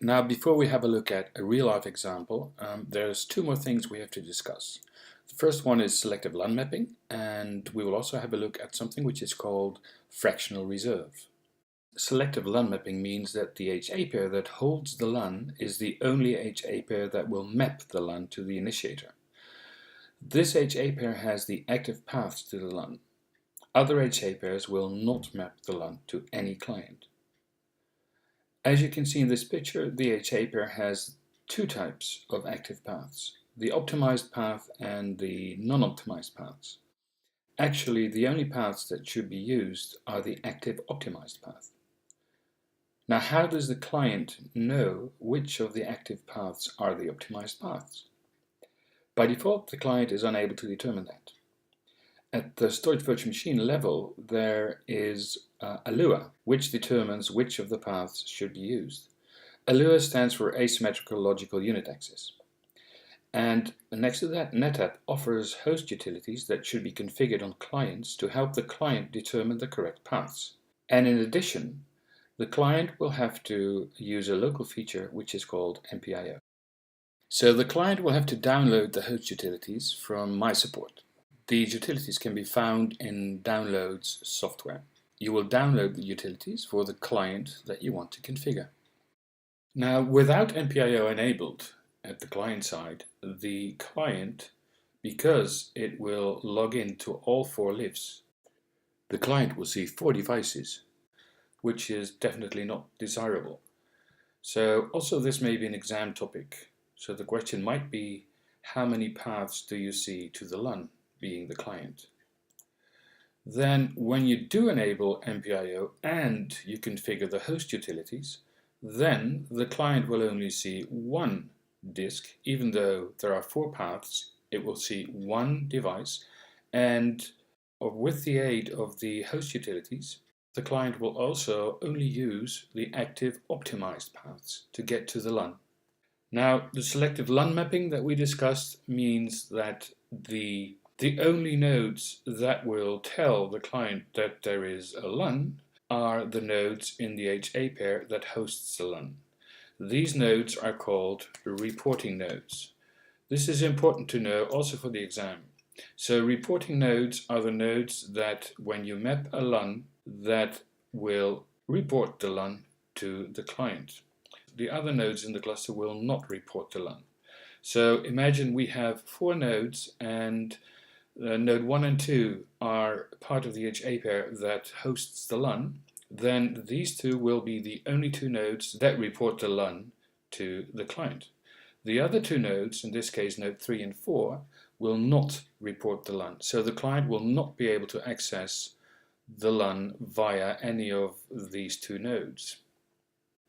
Now, before we have a look at a real-life example, there's two more things we have to discuss. The first one is selective LUN mapping, and we will also have a look at something which is called fractional reserve. Selective LUN mapping means that the HA pair that holds the LUN is the only HA pair that will map the LUN to the initiator. This HA pair has the active paths to the LUN. Other HA pairs will not map the LUN to any client. As you can see in this picture, the HA pair has two types of active paths, the optimized path and the non-optimized paths. Actually, the only paths that should be used are the active optimized path. Now, how does the client know which of the active paths are the optimized paths? By default, the client is unable to determine that. At the storage virtual machine level, there is a Lua, which determines which of the paths should be used. A Lua stands for Asymmetrical Logical Unit Access. And next to that, NetApp offers host utilities that should be configured on clients to help the client determine the correct paths. And in addition, the client will have to use a local feature which is called NPIO. So the client will have to download the host utilities from My Support. These utilities can be found in Downloads software. You will download the utilities for the client that you want to configure. Now, without NPIO enabled at the client side, the client, because it will log in to all 4 libs, the client will see 4 devices, which is definitely not desirable. So also this may be an exam topic. So the question might be, how many paths do you see to the LUN, being the client? Then when you do enable NPIO and you configure the host utilities, then the client will only see 1 disk. Even though there are 4 paths, it will see 1 device, and with the aid of the host utilities, the client will also only use the active optimized paths to get to the LUN. Now, the selective LUN mapping that we discussed means that the only nodes that will tell the client that there is a LUN are the nodes in the HA pair that hosts the LUN. These nodes are called reporting nodes. This is important to know also for the exam. So reporting nodes are the nodes that when you map a LUN, that will report the LUN to the client. The other nodes in the cluster will not report the LUN. So imagine we have 4 nodes, and node 1 and 2 are part of the HA pair that hosts the LUN. Then these 2 will be the only 2 nodes that report the LUN to the client. The other 2 nodes, in this case node 3 and 4, will not report the LUN. So the client will not be able to access the LUN via any of these 2 nodes.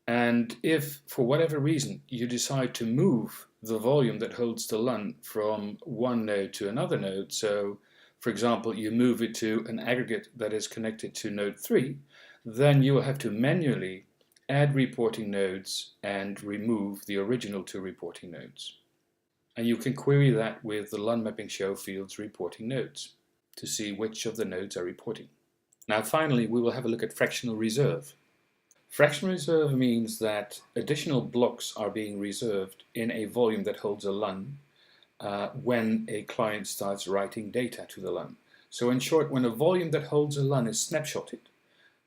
And if, for whatever reason, you decide to move the volume that holds the LUN from one node to another node, so for example you move it to an aggregate that is connected to node 3, then you will have to manually add reporting nodes and remove the original 2 reporting nodes. And you can query that with the LUN mapping show fields reporting nodes to see which of the nodes are reporting. Now finally, we will have a look at fractional reserve. Fractional reserve means that additional blocks are being reserved in a volume that holds a LUN when a client starts writing data to the LUN. So in short, when a volume that holds a LUN is snapshotted,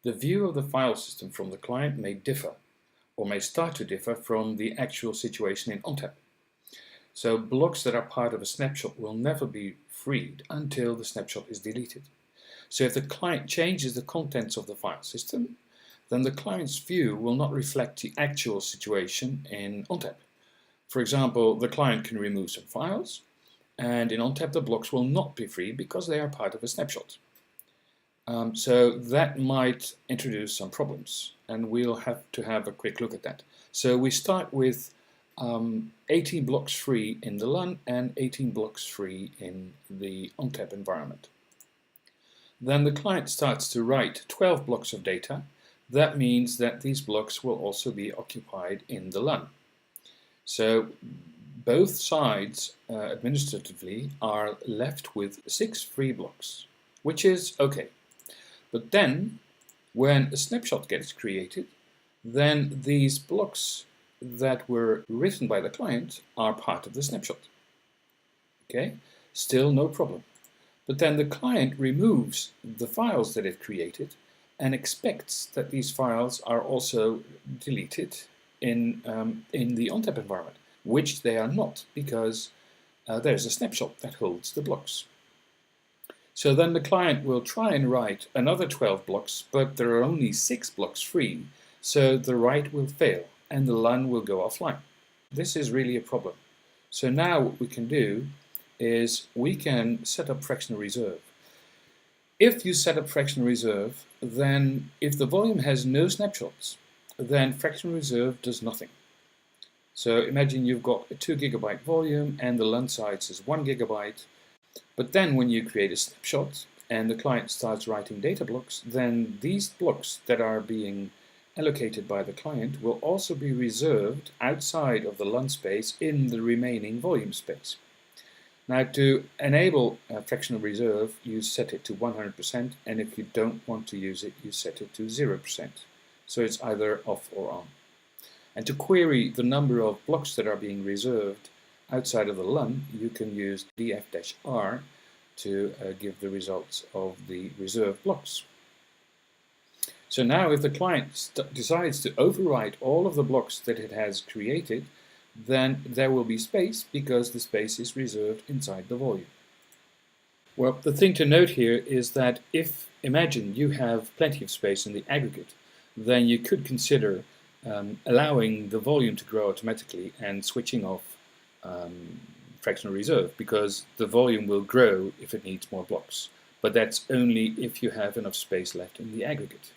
the view of the file system from the client may differ, or may start to differ from the actual situation in ONTAP. So blocks that are part of a snapshot will never be freed until the snapshot is deleted. So if the client changes the contents of the file system, then the client's view will not reflect the actual situation in ONTAP. For example, the client can remove some files, and in ONTAP the blocks will not be free because they are part of a snapshot. So that might introduce some problems, and we'll have to have a quick look at that. So we start with 18 blocks free in the LUN and 18 blocks free in the ONTAP environment. Then the client starts to write 12 blocks of data. That means that these blocks will also be occupied in the LUN. So both sides administratively are left with 6 free blocks, which is okay. But then, when a snapshot gets created, then these blocks that were written by the client are part of the snapshot. Okay, still no problem. But then the client removes the files that it created and expects that these files are also deleted in the ONTAP environment, which they are not, because there's a snapshot that holds the blocks. So then the client will try and write another 12 blocks, but there are only 6 blocks free, so the write will fail and the LUN will go offline. This is really a problem. So now what we can do is we can set up fractional reserve. If you set up fractional reserve, then if the volume has no snapshots, then fractional reserve does nothing. So imagine you've got a 2 GB volume and the LUN size is 1 GB. But then when you create a snapshot and the client starts writing data blocks, then these blocks that are being allocated by the client will also be reserved outside of the LUN space in the remaining volume space. Now, to enable fractional reserve, you set it to 100%, and if you don't want to use it, you set it to 0%. So it's either off or on. And to query the number of blocks that are being reserved outside of the LUN, you can use df-r to give the results of the reserved blocks. So now if the client decides to overwrite all of the blocks that it has created, then there will be space because the space is reserved inside the volume. Well, the thing to note here is that if, imagine you have plenty of space in the aggregate, then you could consider allowing the volume to grow automatically and switching off fractional reserve, because the volume will grow if it needs more blocks. But that's only if you have enough space left in the aggregate.